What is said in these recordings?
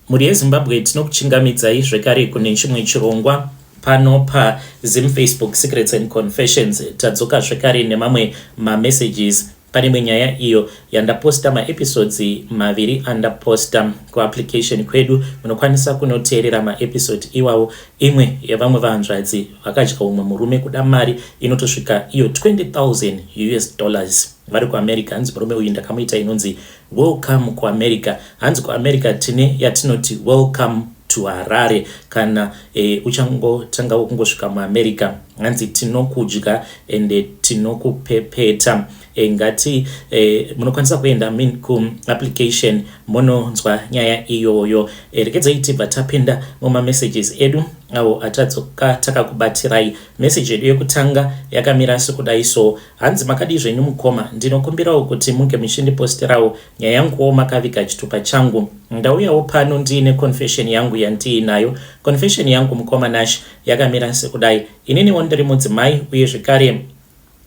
muri yeZimbabwe tinokuchingamidzai zvekare kune chimwe chirongwa pano paZim Facebook Secrets and Confessions. Tadzoka zvekare nemamwe messages pane imwe nyaya iyo yandaposta maepisodes maviri andaposta kuapplication kwedu. Munokwanisa kunoteerera maepisode iwawo. Imwe yevamwe vahanzvadzi vakadya umwe murume kuda mari inotosvika iyo $20,000 vari kuAmerica. Hanzi murume uyu ndakamuita inonzi welcome kuAmerica. Hanzi kuAmerica tine yatinoti welcome to Harare kana uchangotanga kungosvika muAmerica. Hanzi tinokudya ende tinokupepeta. Ngati munokwanisa kuenda kuapplication mononzwa nyaya iyoyo. Regedzai tibva tapinda mumamessages edu awo atadzoka takakubatirai. Message yedu yekutanga yakamira sekudai so: hanzi makadi zvenyu mukoma, ndinokumbirawo kuti munge muchindiposterawo nyaya yanguwo makaviga chitupa changu. Ndauyawo pano ndiine confession yangu yandiinayo. Confession yangu mukoma Nash yakamira sekudai: ininiwo ndiri mudzimai uye zvekare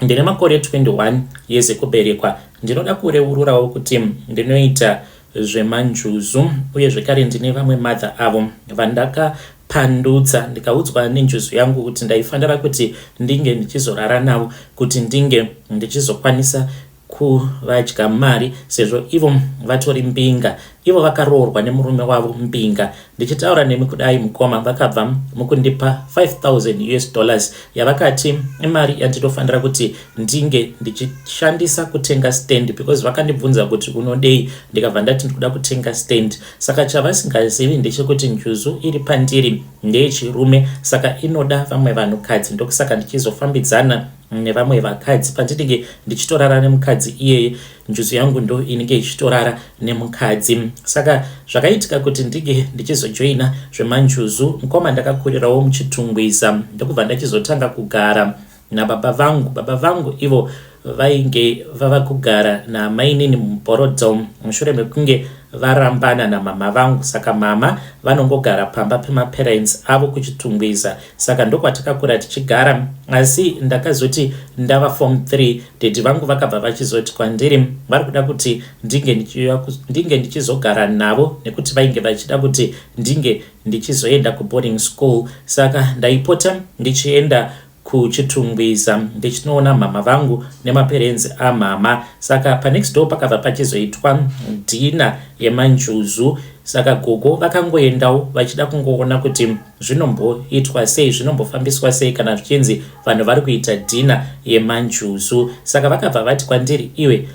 ndine makore 21 years ekuberekwa. Ndinoda kureururawo kuti ndinoita zvemanjuzu uye zvekare ndine vamwe mother avo vandakapandudza ndikaudzwa nenjuzu yangu kuti ndaifanira kuti ndinge ndichizorara navo kuti ndinge ndichizokwanisa kuvadya mari sezvo ivo vatori mbinga. Ivo vakaroorwa nemurume wavo mbinga. Ndichitaura nemi kudai mukoma, vakabva mukundipa $5,000 yavakati imari yandinofanira kuti ndinge ndichishandisa kutenga stand, because vakandibvunza kuti unodei, ndikabva ndati ndikuda kutenga stand. Saka chavasingazivi ndechekuti njuzu iri pandiri ndeyechirume, saka inoda vamwe vanhukadzi. Ndokusaka ndichizofambidzana nevamwe vakadzi. Pandinenge ndichitorara nemukadzi iyeye, njuzu yangu ndo inenge ichitorara nemukadzi. Saka zvakaitika kuti ndinge ndichizojoina zvemanjuzu. Mukoma ndakakurirawo muchitungwiza, ndokubva ndachizotanga kugara nababa vangu. Baba vangu ivo vainge vava kugara namainini muBorodom mushure mekunge varambana namama vangu. Saka mama vanongogara pamba pemaparents avo kuchitungwiza. Saka ndokwatakakura tichigara, asi ndakazoti ndava form 3 dedi vangu vakabva vachizoti kwandiri vari kuda kuti ndinge ndichizogara navo nekuti vainge vachida kuti ndinge ndichizoenda kuboarding school. Saka ndaipota ndichienda kuchitungwiza ndichinoona mama vangu nemaparents amama. Saka panext door pakabva pachizoitwa dina yemanjuzu. Saka gogo vakangoendawo vachida kungoona kuti zvinomboitwa sei, zvinombofambiswa sei kana zvichinzi vanhu vari kuita dina yemanjuzu. Saka vakabva vati kwandiri, iwe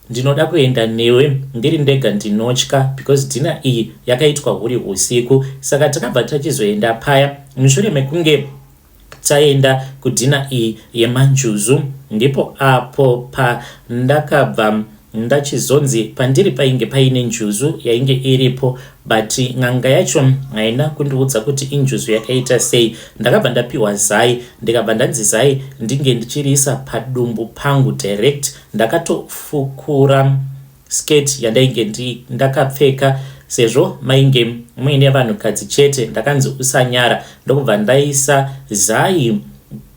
ndinoda kuenda newe, ndiri ndega ndinotya because dina iyi yakaitwa huri usiku. Saka takabva tachizoenda paya. Mushure mekunge taenda kudina iyi yemanjuzu, ndipo apo pandakabva ndachizonzi pandiri painge paine njuzu yainge iripo, but ng'anga yacho haina kundiudza kuti injuzu yakaita sei. Ndakabva ndapiwa zai, ndikabva ndanzi zai ndinge ndichiriisa padumbu pangu direct. Ndakatofukura skirt yandainge ndakapfeka sezvo mainge muine vanhukadzi chete. Ndakanzi usanyara, ndokubva ndaisa zai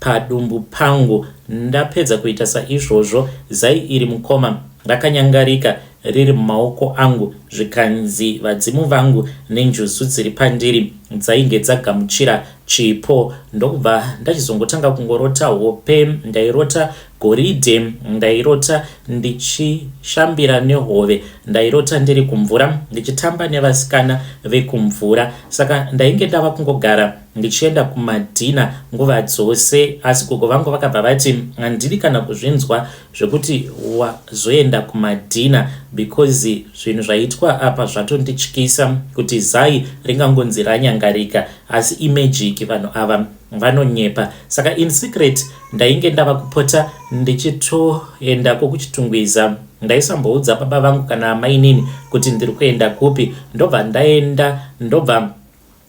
padumbu pangu. Ndapedza kuita saizvozvo, zai iri mukoma rakanyangarika riri mumaoko angu, zvikanzi vadzimu vangu nenjuzu dziri pandiri dzainge dzagamuchira chipo. Ndokubva ndachizongotanga kungorota hope, ndairota goridhe, ndairota ndichishambira nehove, ndairota ndiri kumvura ndichitamba nevasikana vekumvura. Saka ndainge ndava kungogara ndichienda kumadhina nguva dzose, asi gogo vangu vakabva vati handiri kana kuzvinzwa zvekuti wazoenda kumadhina because zvinhu zvaitwa apa zvatondityisa kuti zai ringangonzi ranyangarika, asi imagic vanhu ava vanonyepa. Saka in secret ndainge ndava kupota ndichitoenda kuchitungwiza. Ndaisamboudza baba vangu kana mainini kuti ndiri kuenda kupi. Ndobva ndaenda, ndobva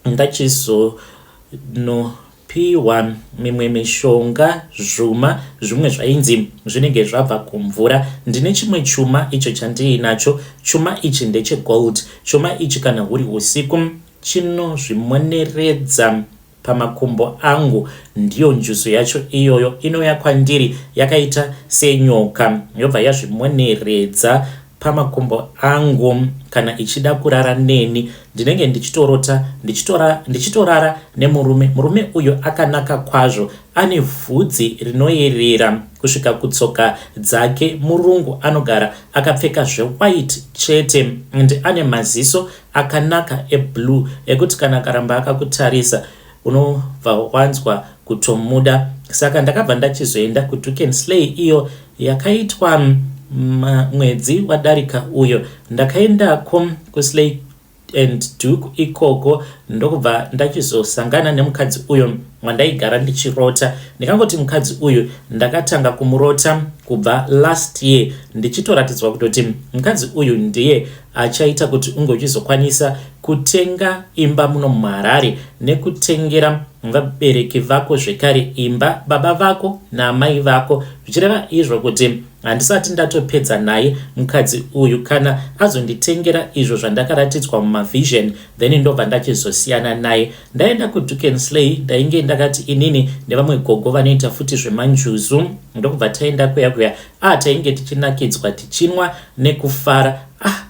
ndachizopiwa mimwe mishonga, zvuma zvimwe zvainzi zvinenge zvabva kumvura. Ndine chimwe chuma icho chandiinacho. Chuma ichi ndechegold. Chuma ichi kana huri usiku chinozvimoneredza pamakumbo angu. Ndiyo njuzu yacho iyoyo inouya kwandiri yakaita senyoka, yobva yazvimoneredza pamakumbo angu kana ichida kurara neni ndinenge ndichitorara nemurume uyo akanaka kwazvo, ane vhudzi rinoyerera kusvika kutsoka dzake, murungu anogara akapfeka zvewhite chete and ane maziso akanaka eblue ekuti kana akaramba akakutarisa unobva wanzwa kutomuda. Saka ndakabva ndachizoenda kuDoek and Slay iyo yakaitwa mwedzi wadarika uyo. Ndakaendako kuSlay and Doek ikoko ndokubva ndachizosangana nemukadzi uyo wandaigara ndichirota. Ndikangoti mukadzi uyu ndakatanga kumurota kubva last year, ndichitoratidzwa kutoti mukadzi uyu ndiye achaita kuti unge uchizokwanisa kutenga imba muno muHarare nekutengera vabereki vako zvekare imba, baba vako namai vako, zvichireva izvo kuti handisati ndatopedza naye mukadzi uyu. Kana azonditengera izvo zvandakaratidzwa mumavision, then ndobva ndachizosiyana naye. Ndaenda kuDoek and Slay, ndainge ndakati inini nevamwe gogo vanoita futi zvemanjuzu, ndokubva taenda kuya tainge tichinakidzwa tichinwa nekufara.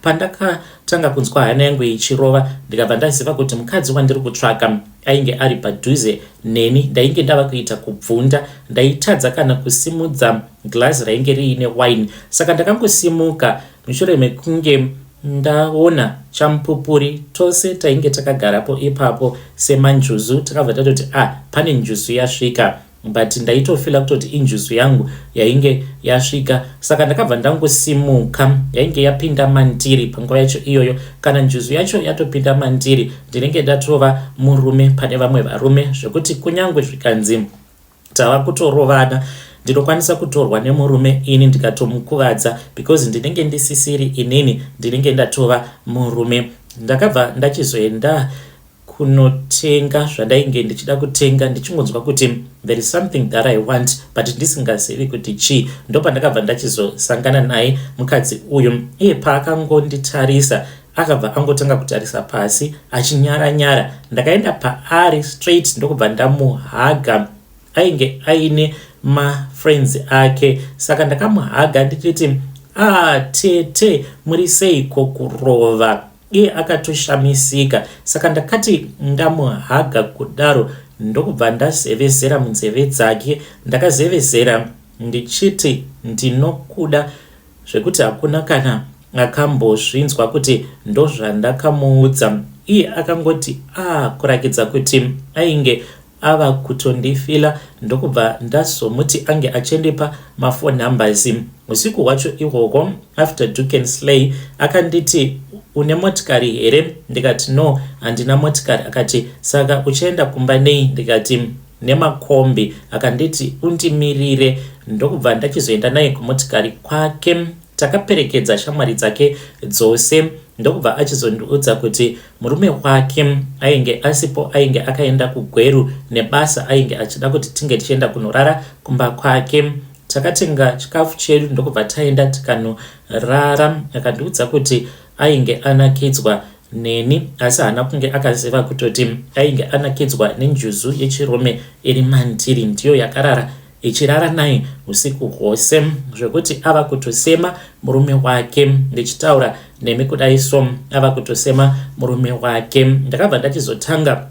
Pandakatanga kunzwa hana yangu ichirova, ndikabva ndaziva kuti mukadzi wandiri kutsvaka ainge ari padhuze neni. Ndainge ndava kuita kubvunda, ndaitadza kana kusimudza glass rainge riine wine. Saka ndakangosimuka mushure mekunge ndaona champupuri, tose tainge takagarapo ipapo semanjuzu, takabva tatoti pane njuzu yasvika, but ndaitofila kutoti injuzu yangu yainge yasvika. Saka ndakabva ndangosimuka, yainge yapinda mandiri panguva yacho iyoyo. Kana njuzu yacho yatopinda mandiri, ndinenge ndatova murume pane vamwe varume, zvekuti kunyangwe zvikanzi tava kutorovana, ndinokwanisa kutorwa nemurume ini ndikatomukuvadza because ndinenge ndisisiri inini ndinenge ndatova murume. Ndakabva ndachizoenda kunotenga zvandainge ndichida kutenga, ndichingonzwa kuti there is something that I want but ndisingazivi kuti chi. Ndopandakabva ndachizosangana naye mukadzi uyu. Iye paakangonditarisa akabva angotanga kutarisa pasi achinyara. Ndakaenda paari straight ndokubva ndamuhaga. Ainge aine mafriends ake, saka ndakamuhaga ndichiti tete muri seiko kurova. Iye akatoshamisika, saka ndakati ndamuhaga kudaro ndokubva ndazevezera munzeve dzake. Ndakazevezera ndichiti ndinokuda, zvekuti hakuna kana akambozvinzwa kuti ndozvandakamuudza. Iye akangoti kurakidza kuti ainge ava kutondifila. Ndokubva ndazomuti ange achendipa mafone numbers. Usiku hwacho ihwoko after Doek and Slay akanditi une motikari here? Ndikati no, handina motikari. Akati saka uchaenda kumba nei? Ndikati nemakombi. Akanditi undimirire. Ndokubva ndachizoenda naye kumotikari kwake. Takaperekedza shamwari dzake dzose. Ndokubva achizondiudza kuti murume wake ainge asipo, ainge akaenda kugweru nebasa, ainge achida kuti tinge tichienda kunorara kumba kwake. Takatenga chikafu chedu ndokubva taenda tikanorara. Akandiudza kuti ainge anakidzwa neni, asi haana kunge akaziva kutoti ainge anakidzwa nenjuzu yechirume iri mandiri, ndiyo yakarara ichirara naye usiku hwose, zvekuti ava kutosema murume wake. Ndichitaura nemi kudai so, ava kutosema murume wake. Ndakabva ndachizotanga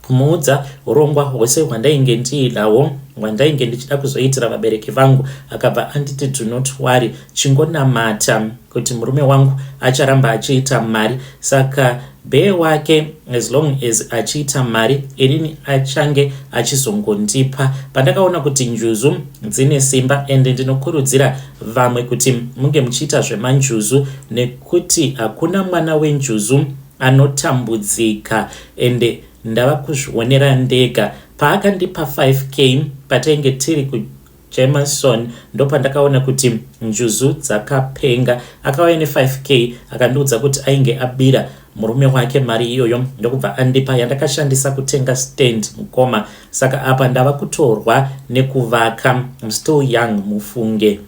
kumuudza urongwa hwose hwandainge ndiinawo, hwandainge ndichida kuzoitira vabereki vangu. Akabva anditi do not worry, chingonamata kuti murume wangu acharamba achiita mari, saka bhee wake as long as achiita mari inini achange achizongondipa. Pandakaona kuti njuzu dzine simba, ende ndinokurudzira vamwe kuti munge muchiita zvemanjuzu, nekuti hakuna mwana wenjuzu anotambudzika, ende ndava kuzvionera ndega. Paakandipa 5k patainge tiri kuJameson, ndopandakaona kuti njuzu dzakapenga. Akauya ne5k akandiudza kuti ainge abira murume wake mari iyoyo, ndokubva andipa yandakashandisa kutenga stand mukoma. Saka apa ndava kutorwa nekuvaka. I'm still young, mufunge.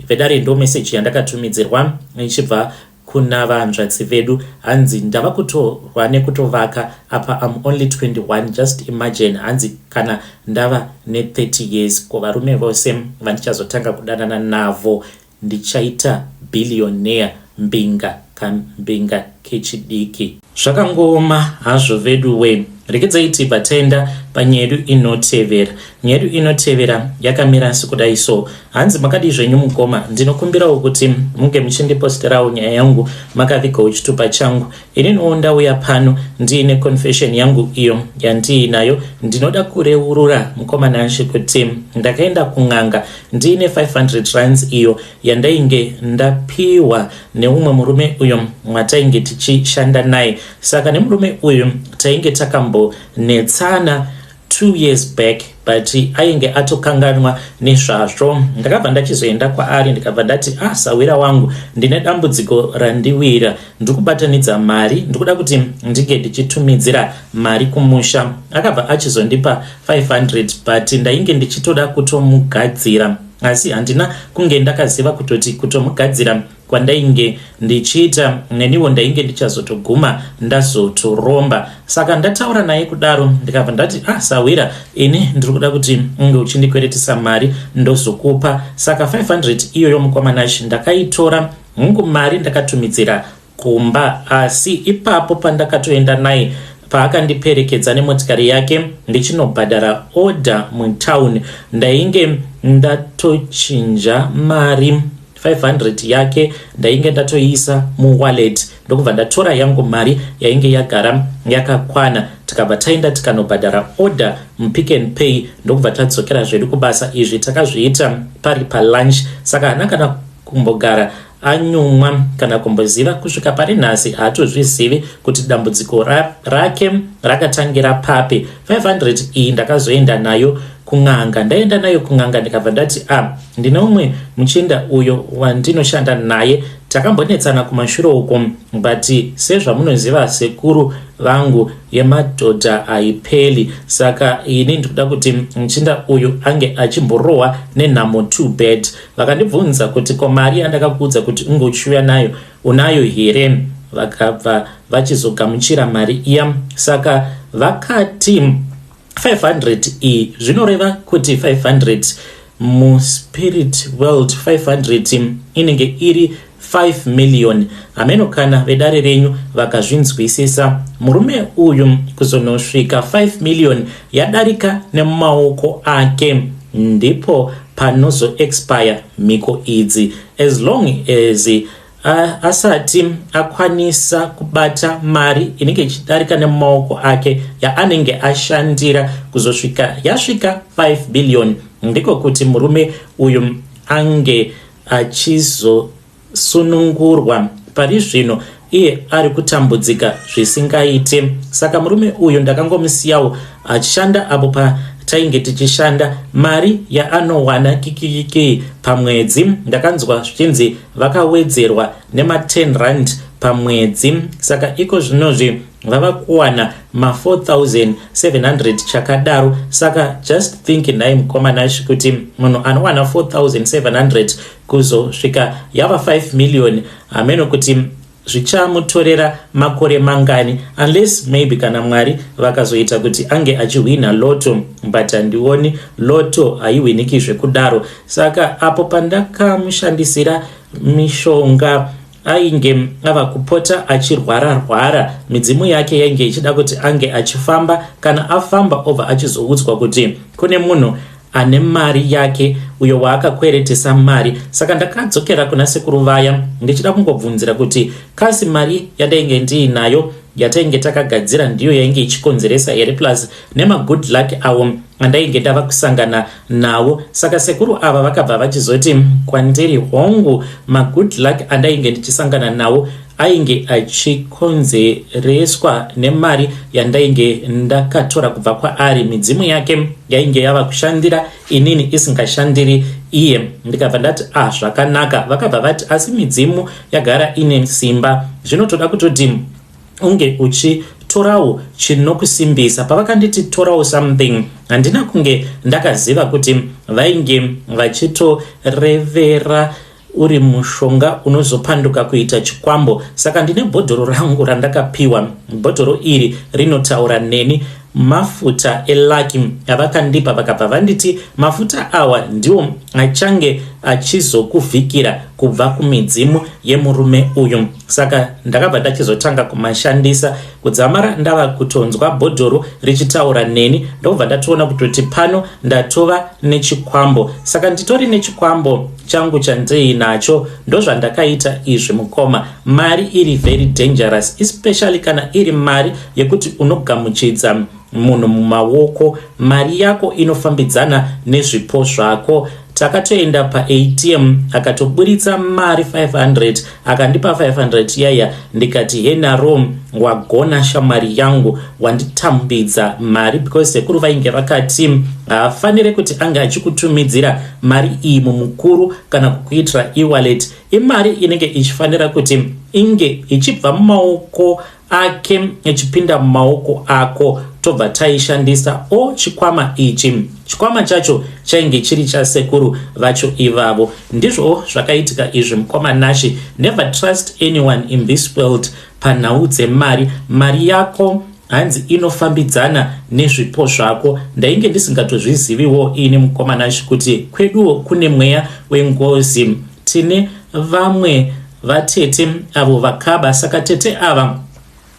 Vedare ndo message yandakatumidzirwa ichibva kuna vanzvadzi vedu. Hanzi ndava kutorwa nekutovaka apa I'm only 21. Just imagine, hanzi kana ndava ne 30 years. Ko varume vose vandichazotanga kudanana navo ndichaita billionaire mbinga kambinga kechidiki. Zvakangoma hazvo veduwe. Rekedzai patenda panyedu inotevera. Nyedu inotevera yakamira sekudai so. Hanzi makadi zvenyu mukoma, ndinokumbirawo kuti munge muchindiposterawo nyaya yangu makavigawo chitupa changu. Ininiwo ndauya pano ndiine confession yangu iyo yandiinayo. Ndinoda kureurura mukomana wanje kuti ndakaenda kun'anga ndiine 500 rands iyo yandainge ndapiwa neumwe murume uyo mwatainge tichishanda naye. Saka nemurume uyu tainge takambonetsana 2 years back, but ainge atokanganwa nezvazvo. Ndakabva ndachizoenda kwaari ndikabva ndati sawira wangu ndine dambudziko randiwira, ndikubatanidza mari, ndikuda kuti ndige ndichitumidzira mari kumusha. Akabva achizondipa 500, but ndainge ndichitoda kutomugadzira, asi handina kunge ndakaziva kutoti kutomugadzira kwandainge ndichiita neniwo ndainge ndichazotoguma ndazotoromba. Saka ndataura naye kudaro ndikabva ndati sawira, ini ndiri kuda kuti unge uchindikweretesa mari ndozokupa. Saka 500 iyoyo mukomanashi ndakaitora, hungu mari ndakatumidzira kumba. Asi ipapo pandakatoenda naye paakandiperekedza nemotikari yake ndichinobhadhara order mutown, ndainge ndatochinja mari 500 yake ndainge ndatoisa muwallet, ndokubva ndatora yangu mari yainge yagara yakakwana. Tikabva taenda tikanobhadhara order mupick and pay, ndokubva tadzokera zvedu kubasa. Izvi takazviita pari palunch. Saka hana kana kumbogara anyumwa kana kumboziva kusvika pari nhasi haatozvizivi kuti dambudziko rake rakatangira papi. 500 iyi ndakazoenda nayo kun'anga. Ndaenda nayo kun'anga ndikabva ndati ndine umwe muchinda uyo wandinoshanda naye, takambonetsana kumashure uko, but sezvamunoziva sekuru vangu yemadhodha haipeli. Saka ini ndikuda kuti muchinda uyu ange achimborohwa nenhamo 2 bed. Vakandibvunza kuti ko mari yandakakuudza kuti unge uchiuya nayo unayo here? Vakabva vachizogamuchira mari iya. Saka vakati 500 iyi zvinoreva kuti 500 muspirit world 500 inenge iri 5 million. Ameno kana vedare renyu vakazvinzwisisa, murume uyu kuzonosvika 5 million yadarika nemumaoko ake, ndipo panozo expire miko idzi. As long as asati akwanisa kubata mari inenge ichidarika nemumaoko ake yaanenge ashandira kuzosvika yasvika 5 billion, ndiko kuti murume uyu ange achizosunungurwa. Pari zvino iye ari kutambudzika zvisingaite. Saka murume uyu ndakangomusiyawo achishanda apo tainge tichishanda. Mari yaanowana kikiki pamwedzi ndakanzwa zvichinzi vakawedzerwa nema 10 rand pamwedzi. Saka iko zvinozvi vava kuwana ma 4,700 chakadaro. Saka just think naye mukomanashi kuti munhu anowana 4,700 kuzosvika yava 5 million, ameno kuti zvichamutorera makore mangani, unless maybe kana Mwari vakazoita kuti ange achihwina loto, but handioni loto haiwiniki zvekudaro. Saka apo pandakamushandisira mishonga ainge ava kupota achirwara, midzimu yake yainge ichida kuti ange achifamba. Kana afamba obva achizoudzwa kuti kune munhu ane mari yake uyo waakakweretesa mari. Saka ndakadzokera kuna sekuru vaya ndichida kungobvunzira kuti kasi mari yandainge ndiinayo yatainge takagadzira ndiyo yainge ichikonzeresa here, plus nema good luck awo andainge ndava kusangana nawo. Saka sekuru ava vakabva vachizoti kwandiri, hongu ma good luck andainge ndichisangana nawo ainge achikonzereswa nemari yandainge ndakatora kubva kwaari. Midzimu yake yainge yava kushandira inini isingashandiri iye. Ndikabva ndati zvakanaka. Vakabva vati asi midzimu yagara ine simba, zvinotoda kutoti unge uchitorawo chinokusimbisa. Pavakanditi torawo something, handina kunge ndakaziva kuti vainge vachitorevera uri mushonga unozopanduka kuita chikwambo. Saka ndine bhodhoro rangu randakapiwa. Bhodhoro iri rinotaura neni mafuta elaki avakandipa vakabva vanditi mafuta awa ndiwo achange achizokuvhikira kubva kumidzimu yemurume uyu. Saka ndakabva ndachizotanga kumashandisa kudzamara ndava kutonzwa bhodhoro richitaura neni, ndobva ndatoona kutoti pano ndatova nechikwambo. Saka nditori nechikwambo changu chandiinacho, ndozvandakaita izvi mukoma. Mari iri very dangerous, especially kana iri mari yekuti unogamuchidza munhu mumaoko. Mari yako inofambidzana nezvipo zvako. Takatoenda paATM akatoburitsa mari 500, akandipa 500 yaya, ndikati henaro wagona shamwari yangu, wanditambidza mari, because sekuru vainge vakati hafanire kuti anga achikutumidzira mari iyi mumukuru kana kukuitira e-wallet. Imari inenge ichifanira kuti inge ichibva mumaoko ake ichipinda mumaoko ako, tobva taishandisa. Chikwama ichi, chikwama chacho chainge chiri chasekuru vacho ivavo. Ndizvo zvakaitika izvi mukoma Nashi. Never trust anyone in this world panhau dzemari. Mari yako hanzi inofambidzana nezvipo zvako. Ndainge ndisingatozviziviwo ini mukoma Nashi kuti kweduwo kune mweya wengozi. Tine vamwe vatete avo vakaba. Saka tete ava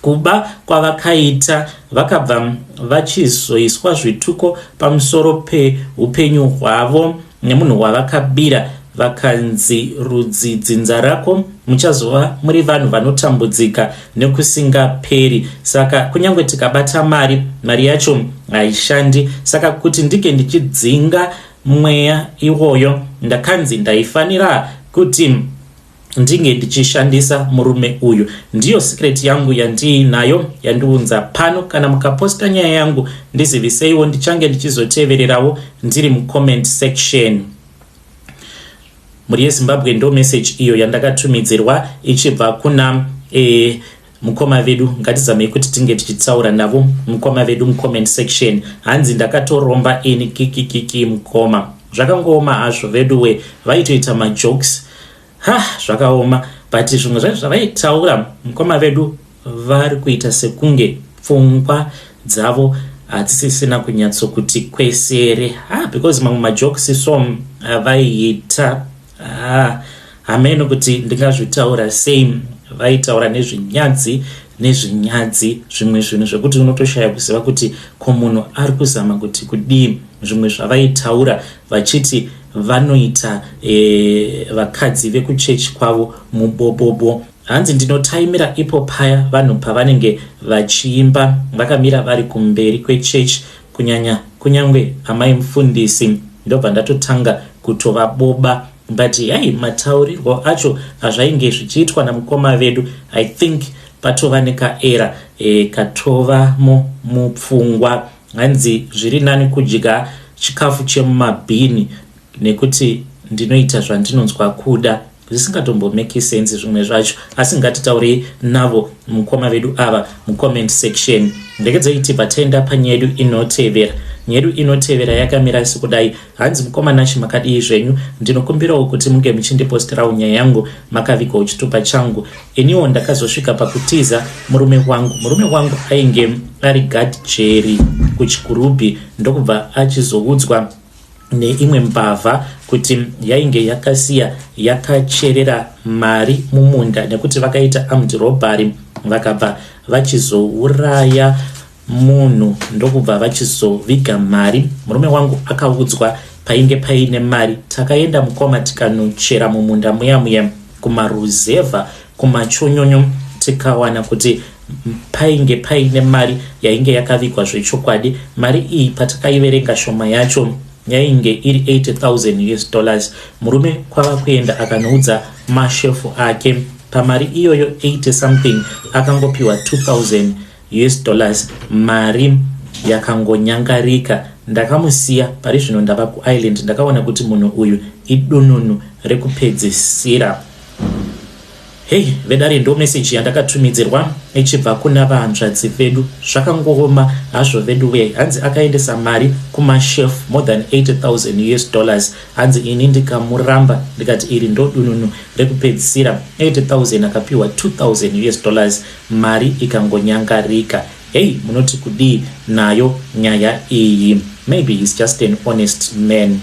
kuba kwavakaita vakabva vachizoiswa zvituko pamusoro peupenyu hwavo nemunhu wavakabira, vakanzi rudzi dzinza rako muchazova muri vanhu vanotambudzika nekusingaperi. Saka kunyange tikabata mari yacho haishandi. Saka kuti ndike ndichidzinga mweya iwoyo, ndakanzi ndaifanira kuti ndinge ndichishandisa murume uyu. Ndiyo secret yangu yandiinayo yandiunza pano. Kana mukaposta nyaya yangu ndiziviseiwo, ndichange ndichizotevererawo ndiri mucomment section. Muri yeZimbabwe ndo message iyo yandakatumidzirwa ichibva kuna mukoma vedu. Ngatizamei kuti tinge tichitsaura navo mukoma vedu mucomment section. Hanzi ndakatoromba ini kiki mukoma. Zvakangooma hazvo vedu we, vaitoita majokes. Zvakaoma, but zvimwe zvacho zvavaitaura mukoma vedu vari kuita sekunge pfungwa dzavo hadzisisina kunyatsokuti kwesere. Because mamwe majokes so vaiita hameno kuti ndingazvitaura sei. Vaitaura nezvinyadzi zvimwe zvinhu zvekuti unotoshaya kuziva kuti ko munhu ari kuzama kuti kudii. Zvimwe zvavaitaura vachiti vanoita vakadzi vekuchechi kwavo mubobobo. Hanzi ndinotaimira ipo paya vanhu pavanenge vachiimba vakamira vari kumberi kwechechi, kunyangwe amai mufundisi, ndobva ndatotanga kutovaboba. But mataurirwo acho azvainge zvichiitwa namukoma vedu, I think patova nekaera katovamo mupfungwa. Hanzi zviri nani kudya chikafu chemumabhini nekuti ndinoita zvandinonzwa kuda. Zvisingatombomeki sense zvimwe zvacho, asi ngatitaurei navo mukoma vedu ava mucomment section. Ndekedzei bataenda panyaya yedu inotevera. Nyaya yedu inotevera yakamira sekudai. Hanzi mukoma Nashi makadii zvenyu. Ndinokumbirawo kuti munge muchindiposterawo nyaya yangu makavikawo chitupa changu. Iniwo ndakazosvika pakutiza murume wangu ainge ari gadjeri kuchikurubhi, ndokubva achizoudzwa neimwe mbavha kuti yainge yakasiya yakacherera mari mumunda nekuti vakaita armed robbery, vakabva vachizouraya munhu ndokubva vachizoviga mari. Murume wangu akaudzwa painge paine mari. Takaenda mukoma tikanochera mumunda muya kumaruzevha kumachonyonyo, tikawana kuti painge paine mari yainge yakavigwa zvechokwadi. Mari iyi patakaiverenga shoma yacho yainge iri $80,000. Murume kwava kuenda akanoudza mashefu ake pamari iyoyo 80 something akangopiwa $2,000. Mari yakangonyangarika. Ndakamusiya pari zvino ndava kuisland. Ndakaona kuti munhu uyu idununu rekupedzisira. Vedare ndo message yandakatumidzirwa ichibva kuna vahanzvadzi vedu. Zvakangooma hazvo vedu we. Hanzi akaendesa mari kumashef more than $80,000. Hanzi ini ndikamuramba ndikati iri ndo dununu rekupedzisira. $80,000 akapiwa $2,000. Mari ikangonyangarika. hey, munoti kudi nayo nyaya iyi. Maybe he's just an honest man.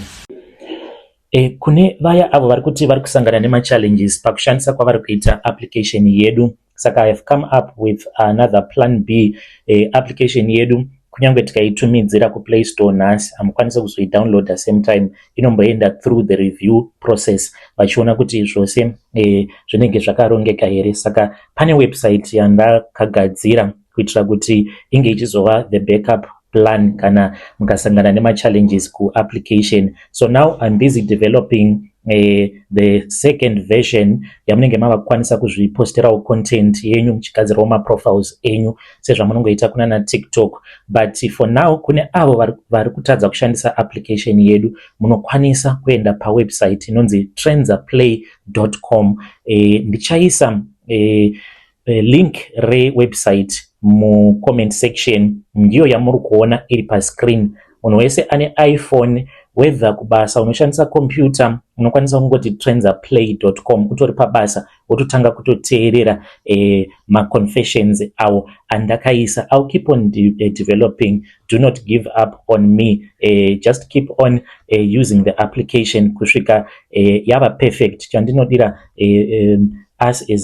Kune vaya avo vari kuti vari kusangana nema-challenges pakushandisa kwavari kuita application yedu, saka I have come up with another plan B. Application yedu kunyange tikaitumidzira kuplay store nhasi, hamukwanisi kuzoidownloada same time, inomboenda through the review process vachiona kuti zvose zvinenge zvakarongeka here. Saka pane website yandakagadzira kuitira kuti inge ichizova the backup plan kana mukasangana nema-challenges ku-application. So now I'm busy developing the second version yamunenge mava kukwanisa kuzviposterawo content yenyu muchigadzirawo maprofiles enyu sezvamunongoita kuna na TikTok. But for now kune avo vari kutadza kushandisa application yedu, munokwanisa kuenda pawebsite inonzi transaplay.com. Ndichaisa link rewebsite mu comment section, ndiyo yamuri kuona iri pa screen. Munhu wese ane iPhone, whether kubasa unoshandisa computer, unokwanisa kungoti transaplay.com, utori pabasa wototanga kutoteerera ma-confessions awo andakaisa. I'll keep on developing. Do not give up on me. Just keep on using the application kusvika yava perfect. Chandinodira us as